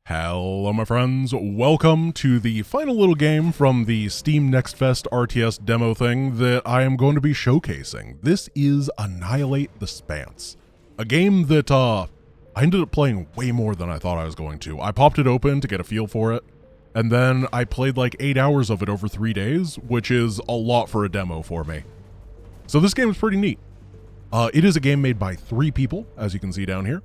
Hello my friends, welcome to the final little game from the Steam Next Fest RTS demo thing that I am going to be showcasing. This is Annihilate the Spance, a game that I ended up playing way more than I thought I was going to. I popped it open to get a feel for it, and then I played like 8 hours of it over 3 days, which is a lot for a demo for me. So this game is pretty neat. It is a game made by 3 people, as you can see down here.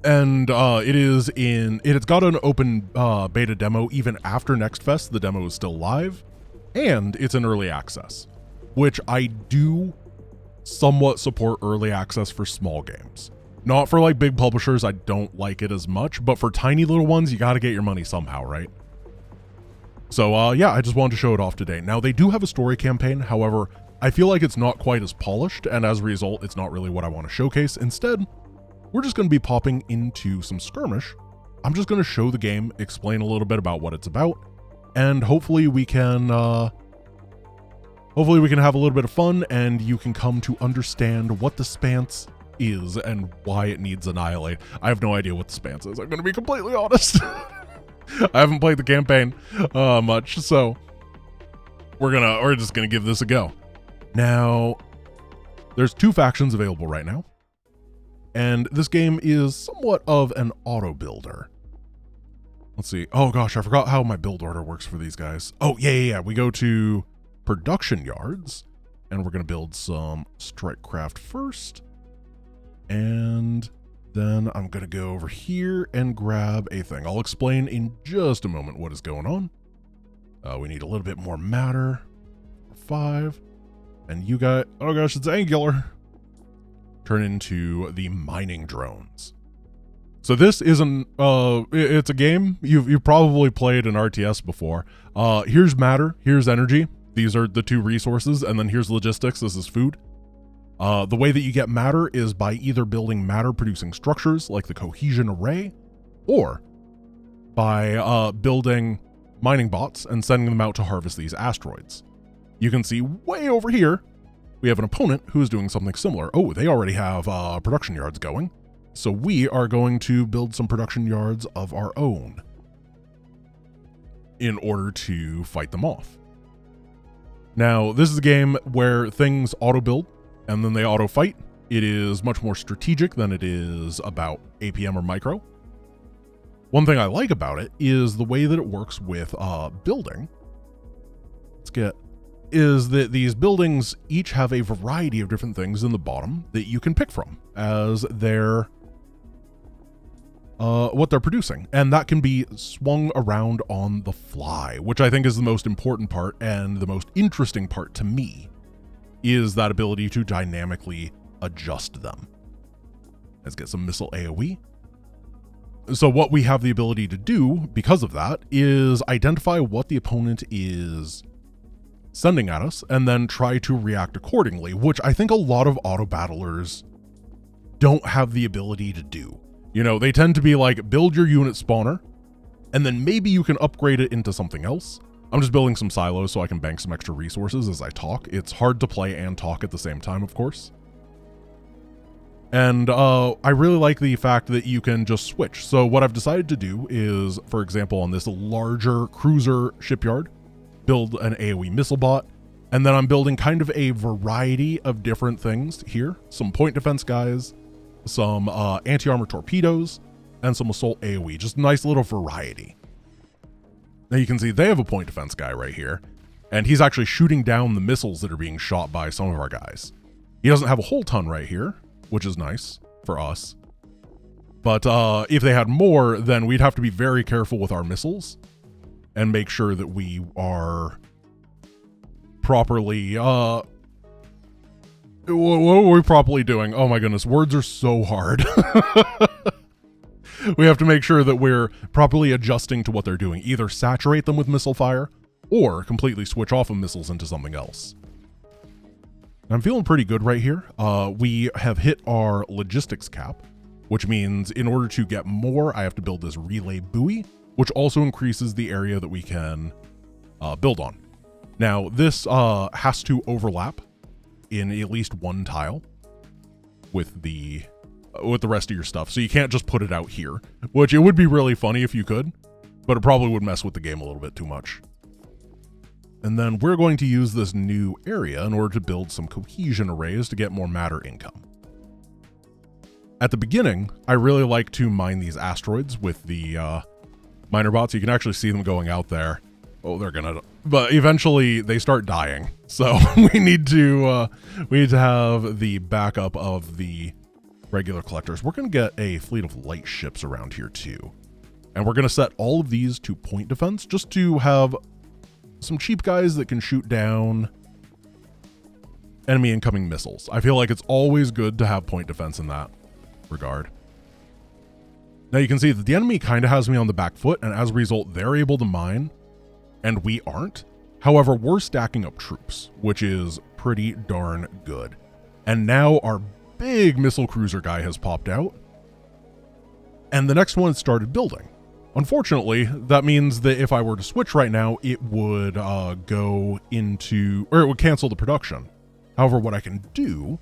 And it's got an open beta demo even after Next Fest. The demo is still live, and it's in early access, which I do somewhat support early access for small games. Not for like big publishers, I don't like it as much, but for tiny little ones, you got to get your money somehow, right? So yeah, I just wanted to show it off today. Now they do have a story campaign, however, I feel like it's not quite as polished, and as a result, it's not really what I want to showcase. Instead, we're just going to be popping into some skirmish. I'm just going to show the game, explain a little bit about what it's about, and hopefully we can have a little bit of fun, and you can come to understand what the Spance is and why it needs Annihilate. I have no idea what the Spance is, I'm going to be completely honest. I haven't played the campaign much, so we're just going to give this a go. Now, there's 2 factions available right now. And this game is somewhat of an auto builder. Let's see. Oh gosh, I forgot how my build order works for these guys. Oh, yeah. We go to production yards, and we're going to build some strike craft first. And then I'm going to go over here and grab a thing. I'll explain in just a moment what is going on. We need a little bit more matter. 5. And you got, oh gosh, it's angular. Turn into the mining drones. So this is it's a game you've probably played an RTS before. Here's matter, here's energy. These are the 2 resources, and then here's logistics. This is food. The way that you get matter is by either building matter producing structures like the cohesion array, or by building mining bots and sending them out to harvest these asteroids. You can see way over here we have an opponent who is doing something similar. Oh, they already have production yards going. So we are going to build some production yards of our own in order to fight them off. Now, this is a game where things auto-build and then they auto-fight. It is much more strategic than it is about APM or micro. One thing I like about it is the way that it works with building. Is that these buildings each have a variety of different things in the bottom that you can pick from as their what they're producing, and that can be swung around on the fly, which I think is the most important part and the most interesting part to me, is that ability to dynamically adjust them. Let's get some missile AoE. So what we have the ability to do because of that is identify what the opponent is sending at us, and then try to react accordingly, which I think a lot of auto battlers don't have the ability to do. You know, they tend to be like, build your unit spawner, and then maybe you can upgrade it into something else. I'm just building some silos so I can bank some extra resources as I talk. It's hard to play and talk at the same time, of course. And I really like the fact that you can just switch. So what I've decided to do is, for example, on this larger cruiser shipyard, build an AoE missile bot, and then I'm building kind of a variety of different things here. Some point defense guys, some anti-armor torpedoes, and some assault AoE. Just a nice little variety. Now you can see they have a point defense guy right here, and he's actually shooting down the missiles that are being shot by some of our guys. He doesn't have a whole ton right here, which is nice for us. But if they had more, then we'd have to be very careful with our missiles and make sure that we are properly, what are we properly doing? Oh my goodness, words are so hard. We have to make sure that we're properly adjusting to what they're doing. Either saturate them with missile fire, or completely switch off of missiles into something else. I'm feeling pretty good right here. We have hit our logistics cap, which means in order to get more, I have to build this relay buoy, which also increases the area that we can build on. Now, this has to overlap in at least one tile with the with the rest of your stuff. So you can't just put it out here, which it would be really funny if you could, but it probably would mess with the game a little bit too much. And then we're going to use this new area in order to build some cohesion arrays to get more matter income. At the beginning, I really like to mine these asteroids with the miner bots. You can actually see them going out there. Oh, they're gonna, but eventually they start dying. So we need to have the backup of the regular collectors. We're gonna get a fleet of light ships around here too. And we're gonna set all of these to point defense just to have some cheap guys that can shoot down enemy incoming missiles. I feel like it's always good to have point defense in that regard. Now you can see that the enemy kind of has me on the back foot, and as a result, they're able to mine, and we aren't. However, we're stacking up troops, which is pretty darn good. And now our big missile cruiser guy has popped out, and the next one started building. Unfortunately, that means that if I were to switch right now, it would go into, or it would cancel the production. However, what I can do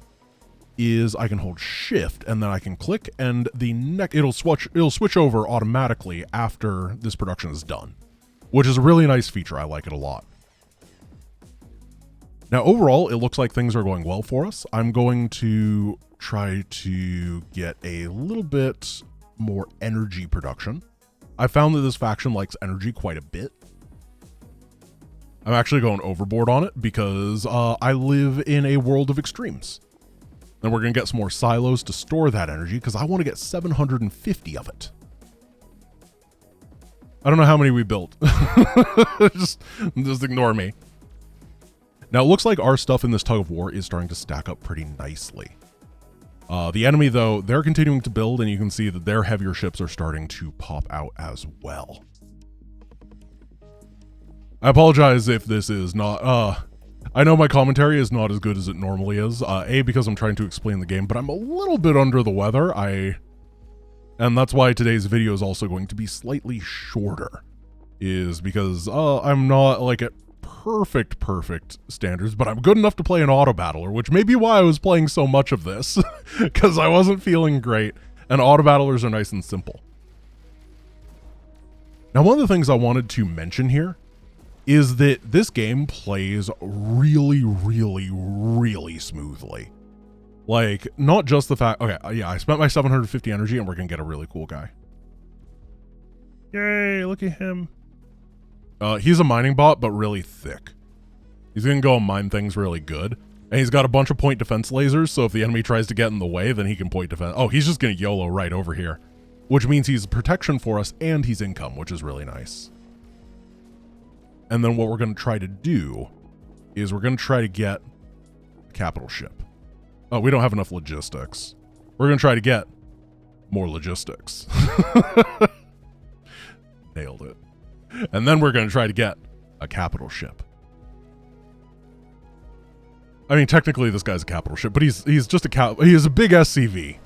is I can hold shift and then I can click, and it'll switch over automatically after this production is done, which is a really nice feature. I like it a lot. Now, overall, it looks like things are going well for us. I'm going to try to get a little bit more energy production. I found that this faction likes energy quite a bit. I'm actually going overboard on it because I live in a world of extremes. Then we're going to get some more silos to store that energy because I want to get 750 of it. I don't know how many we built. just ignore me. Now, it looks like our stuff in this tug of war is starting to stack up pretty nicely. The enemy, though, they're continuing to build, and you can see that their heavier ships are starting to pop out as well. I apologize if this is not, I know my commentary is not as good as it normally is, A, because I'm trying to explain the game, but I'm a little bit under the weather, and that's why today's video is also going to be slightly shorter, is because, I'm not, like, at perfect standards, but I'm good enough to play an auto battler, which may be why I was playing so much of this, because I wasn't feeling great, and auto battlers are nice and simple. Now, one of the things I wanted to mention here is that this game plays really smoothly. Like, not just the fact, okay, yeah, I spent my 750 energy and we're gonna get a really cool guy. Yay, look at him. He's a mining bot, but really thick. He's gonna go and mine things really good. And he's got a bunch of point defense lasers, so if the enemy tries to get in the way, then he can point defense. Oh, he's just gonna YOLO right over here. Which means he's protection for us and he's income, which is really nice. And then what we're gonna try to do is we're gonna try to get a capital ship. Oh, we don't have enough logistics. We're gonna try to get more logistics. Nailed it. And then we're going to try to get a capital ship. I mean, technically this guy's a capital ship, but he's just he is a big SCV.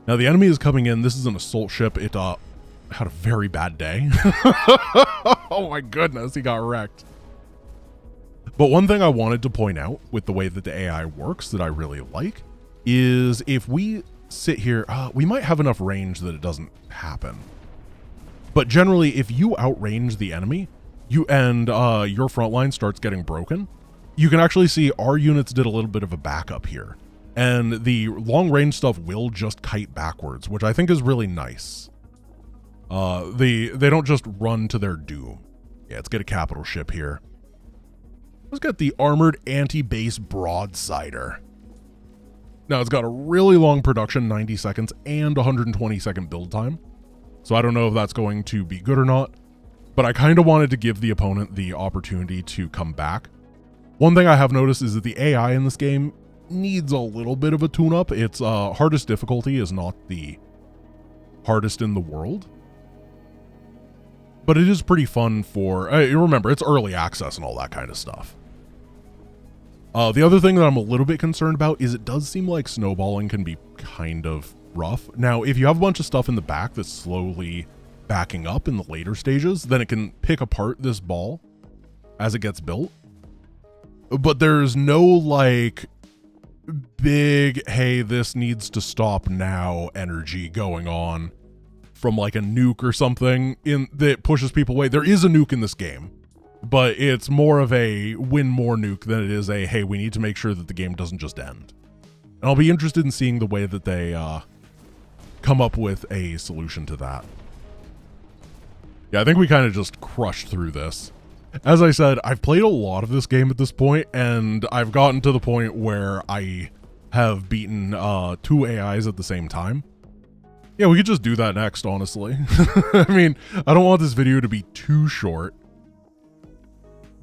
Now the enemy is coming in. This is an assault ship. It had a very bad day. Oh my goodness, he got wrecked. But one thing I wanted to point out with the way that the AI works that I really like is if we sit here, we might have enough range that it doesn't happen. But generally, if you outrange the enemy, your front line starts getting broken, you can actually see our units did a little bit of a backup here. And the long range stuff will just kite backwards, which I think is really nice. They don't just run to their doom. Yeah, let's get a capital ship here. Let's get the armored anti-base broadsider. Now, it's got a really long production, 90 seconds, and 120 second build time. So I don't know if that's going to be good or not, but I kind of wanted to give the opponent the opportunity to come back. One thing I have noticed is that the AI in this game needs a little bit of a tune-up. Its hardest difficulty is not the hardest in the world, but it is pretty fun for, remember, it's early access and all that kind of stuff. The other thing that I'm a little bit concerned about is it does seem like snowballing can be kind of rough. Now, if you have a bunch of stuff in the back that's slowly backing up in the later stages, then it can pick apart this ball as it gets built. But there's no, like, big, hey, this needs to stop now energy going on from like a nuke or something that pushes people away. There is a nuke in this game, but it's more of a win more nuke than it is a, hey, we need to make sure that the game doesn't just end. And I'll be interested in seeing the way that they come up with a solution to that. Yeah, I think we kind of just crushed through this. As I said, I've played a lot of this game at this point, and I've gotten to the point where I have beaten 2 AIs at the same time. Yeah, we could just do that next, honestly. I mean, I don't want this video to be too short,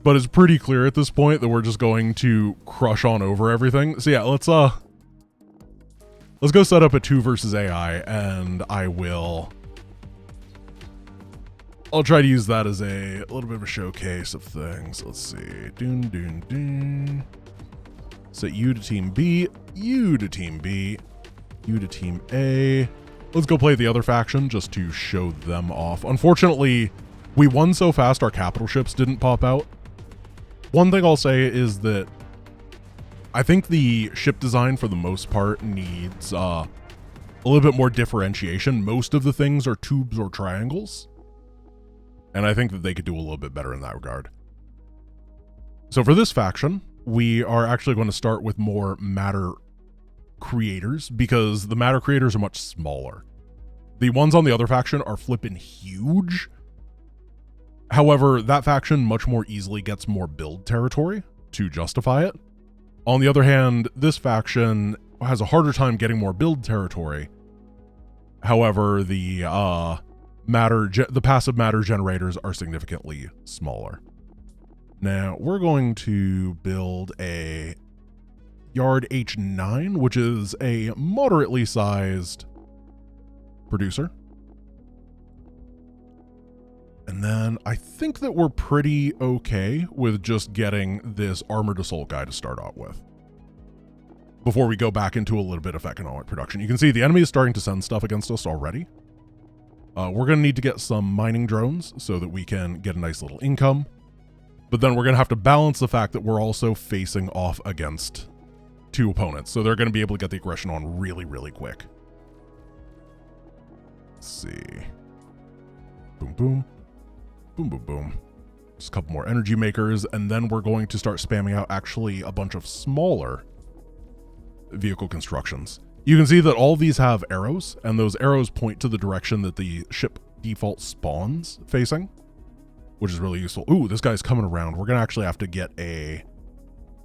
but it's pretty clear at this point that we're just going to crush on over everything. So yeah, let's go set up a 2 versus AI, and I'll try to use that as a little bit of a showcase of things. Let's see. Set you to team B, you to team B, you to team A. Let's go play the other faction just to show them off. Unfortunately, we won so fast our capital ships didn't pop out. One thing I'll say is that I think the ship design for the most part needs a little bit more differentiation. Most of the things are tubes or triangles, and I think that they could do a little bit better in that regard. So for this faction, we are actually going to start with more matter creators, because the matter creators are much smaller. The ones on the other faction are flipping huge. However, that faction much more easily gets more build territory to justify it. On the other hand, this faction has a harder time getting more build territory. However, the passive matter generators are significantly smaller. Now, we're going to build a Yard H9, which is a moderately sized producer. And then I think that we're pretty okay with just getting this armored assault guy to start out with, before we go back into a little bit of economic production. You can see the enemy is starting to send stuff against us already. We're going to need to get some mining drones so that we can get a nice little income. But then we're going to have to balance the fact that we're also facing off against 2 opponents. So they're going to be able to get the aggression on really, really quick. Let's see. Boom, boom. Boom, boom, boom. Just a couple more energy makers. And then we're going to start spamming out actually a bunch of smaller vehicle constructions. You can see that all these have arrows, and those arrows point to the direction that the ship default spawns facing, which is really useful. Ooh, this guy's coming around. We're going to actually have to get a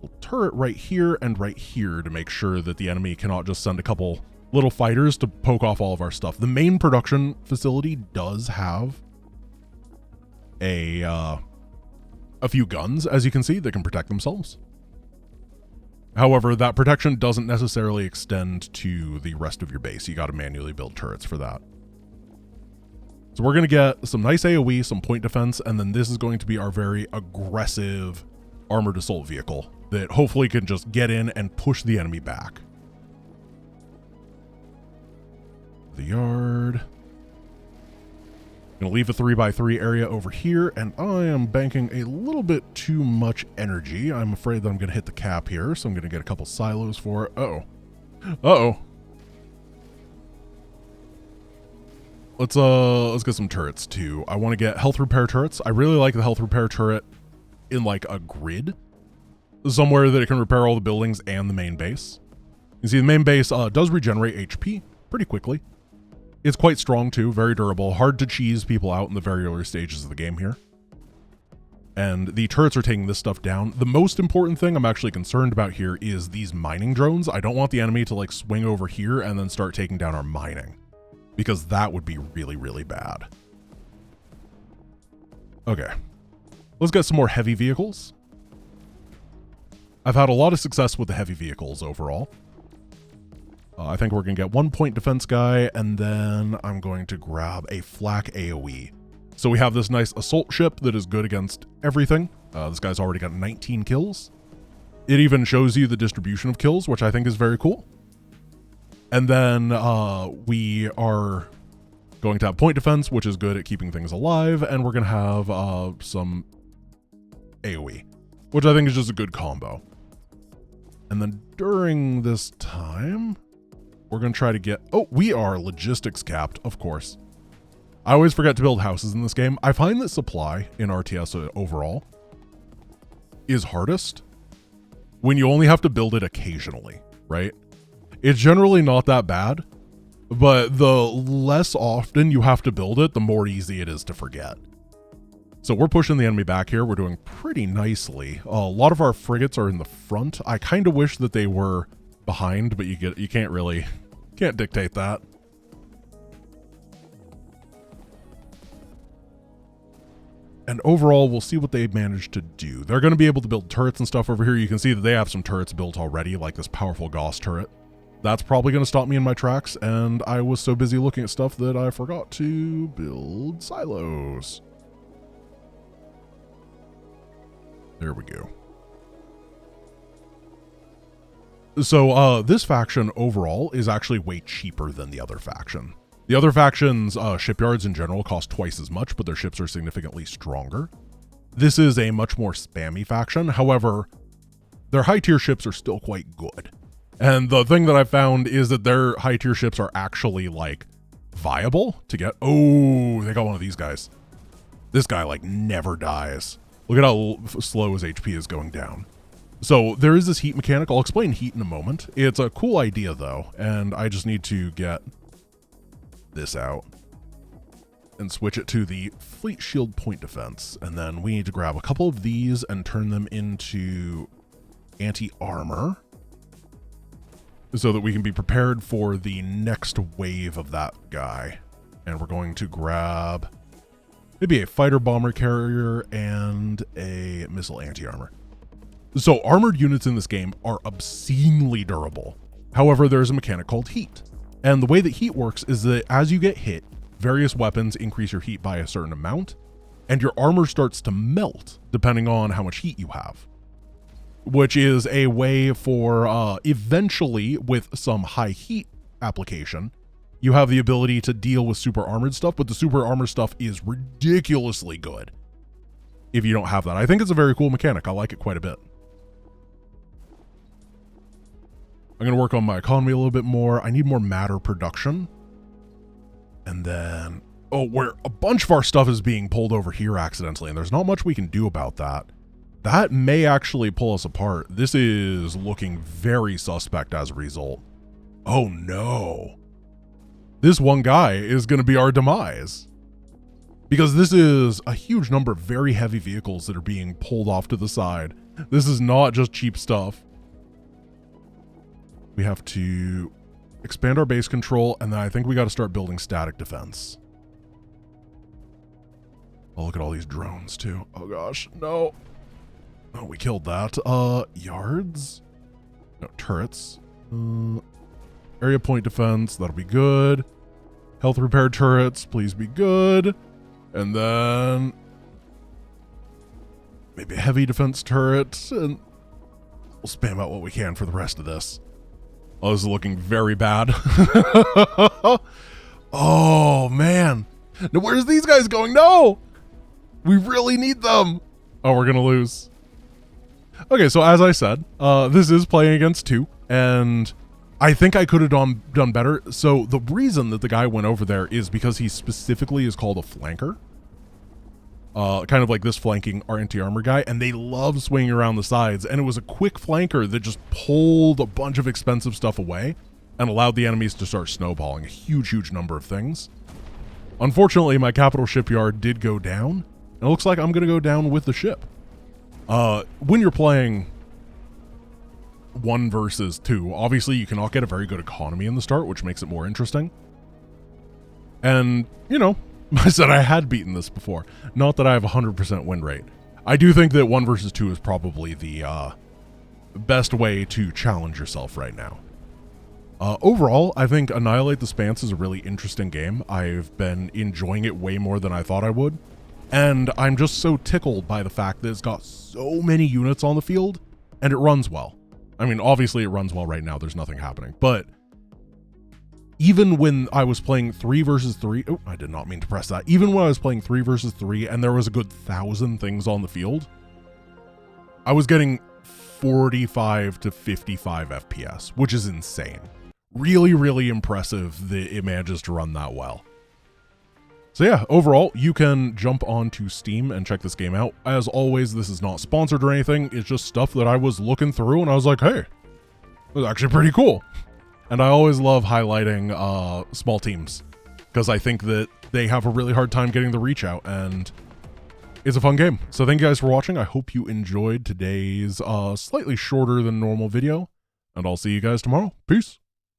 little turret right here and right here to make sure that the enemy cannot just send a couple little fighters to poke off all of our stuff. The main production facility does have a few guns, as you can see, that can protect themselves. However, that protection doesn't necessarily extend to the rest of your base. You got to manually build turrets for that. So we're going to get some nice AoE, some point defense, and then this is going to be our very aggressive armored assault vehicle that hopefully can just get in and push the enemy back. The yard. Gonna leave a 3x3 area over here, and I am banking a little bit too much energy. I'm afraid that I'm gonna hit the cap here, so I'm gonna get a couple silos for it. Uh-oh. Let's get some turrets too. I want to get health repair turrets. I really like the health repair turret in like a grid, somewhere that it can repair all the buildings and the main base. You see the main base does regenerate HP pretty quickly. It's quite strong too, very durable, hard to cheese people out in the very early stages of the game here. And the turrets are taking this stuff down. The most important thing I'm actually concerned about here is these mining drones. I don't want the enemy to like swing over here and then start taking down our mining, because that would be really, really bad. Okay, let's get some more heavy vehicles. I've had a lot of success with the heavy vehicles overall. I think we're going to get 1 point defense guy, and then I'm going to grab a flak AoE. So we have this nice assault ship that is good against everything. This guy's already got 19 kills. It even shows you the distribution of kills, which I think is very cool. And then we are going to have point defense, which is good at keeping things alive, and we're going to have some AoE, which I think is just a good combo. And then during this time, we're going to try to get... Oh, we are logistics capped, of course. I always forget to build houses in this game. I find that supply in RTS overall is hardest when you only have to build it occasionally, right? It's generally not that bad, but the less often you have to build it, the more easy it is to forget. So we're pushing the enemy back here. We're doing pretty nicely. A lot of our frigates are in the front. I kind of wish that they were behind, but you can't dictate that. And overall, we'll see what they managed to do. They're going to be able to build turrets and stuff over here. You can see that they have some turrets built already, like this powerful Gauss turret. That's probably going to stop me in my tracks, and I was so busy looking at stuff that I forgot to build silos. There we go. So this faction overall is actually way cheaper than the other faction. The other faction's shipyards in general cost twice as much, but their ships are significantly stronger. This is a much more spammy faction. However, their high-tier ships are still quite good. And the thing that I found is that their high-tier ships are actually, like, viable to get. Oh, they got one of these guys. This guy, like, never dies. Look at how slow his HP is going down. So there is this heat mechanic. I'll explain heat in a moment. It's a cool idea, though, and I just need to get this out and switch it to the fleet shield point defense. And then we need to grab a couple of these and turn them into anti-armor so that we can be prepared for the next wave of that guy. And we're going to grab maybe a fighter bomber carrier and a missile anti-armor. So armored units in this game are obscenely durable. However, there's a mechanic called heat. And the way that heat works is that as you get hit, various weapons increase your heat by a certain amount, and your armor starts to melt depending on how much heat you have. Which is a way for eventually, with some high heat application, you have the ability to deal with super armored stuff, but the super armored stuff is ridiculously good if you don't have that. I think it's a very cool mechanic. I like it quite a bit. I'm going to work on my economy a little bit more. I need more matter production. And then, where a bunch of our stuff is being pulled over here accidentally, and there's not much we can do about that. That may actually pull us apart. This is looking very suspect as a result. Oh no. This one guy is going to be our demise. Because this is a huge number of very heavy vehicles that are being pulled off to the side. This is not just cheap stuff. We have to expand our base control, and then I think we got to start building static defense. Oh, look at all these drones too. Oh gosh, no. Oh, we killed that. Yards? No, turrets. Area point defense, that'll be good. Health repair turrets, please be good. And then maybe a heavy defense turret, and we'll spam out what we can for the rest of this. Oh, this is looking very bad. Oh, man. Now, where's these guys going? No! We really need them. Oh, we're going to lose. Okay, so as I said, this is playing against 2, and I think I could have done better. So the reason that the guy went over there is because he specifically is called a flanker. Kind of like this flanking our anti-armor guy, and they love swinging around the sides, and it was a quick flanker that just pulled a bunch of expensive stuff away and allowed the enemies to start snowballing a huge number of things. Unfortunately, my capital shipyard did go down, and it looks like I'm going to go down with the ship. When you're playing 1 versus 2, obviously you cannot get a very good economy in the start, which makes it more interesting. And, you know, I said I had beaten this before. Not that I have 100% win rate. I do think that 1 versus 2 is probably the best way to challenge yourself right now. Overall, I think Annihilate the Spance is a really interesting game. I've been enjoying it way more than I thought I would. And I'm just so tickled by the fact that it's got so many units on the field, and it runs well. I mean, obviously it runs well right now. There's nothing happening. But even when I was playing 3 versus 3, oh, I did not mean to press that. Even when I was playing 3 versus 3 and there was a good 1,000 things on the field, I was getting 45 to 55 FPS, which is insane. Really, really impressive that it manages to run that well. So yeah, overall, you can jump onto Steam and check this game out. As always, this is not sponsored or anything. It's just stuff that I was looking through and I was like, hey, it's actually pretty cool. And I always love highlighting small teams because I think that they have a really hard time getting the reach out, and it's a fun game. So thank you guys for watching. I hope you enjoyed today's slightly shorter than normal video, and I'll see you guys tomorrow. Peace.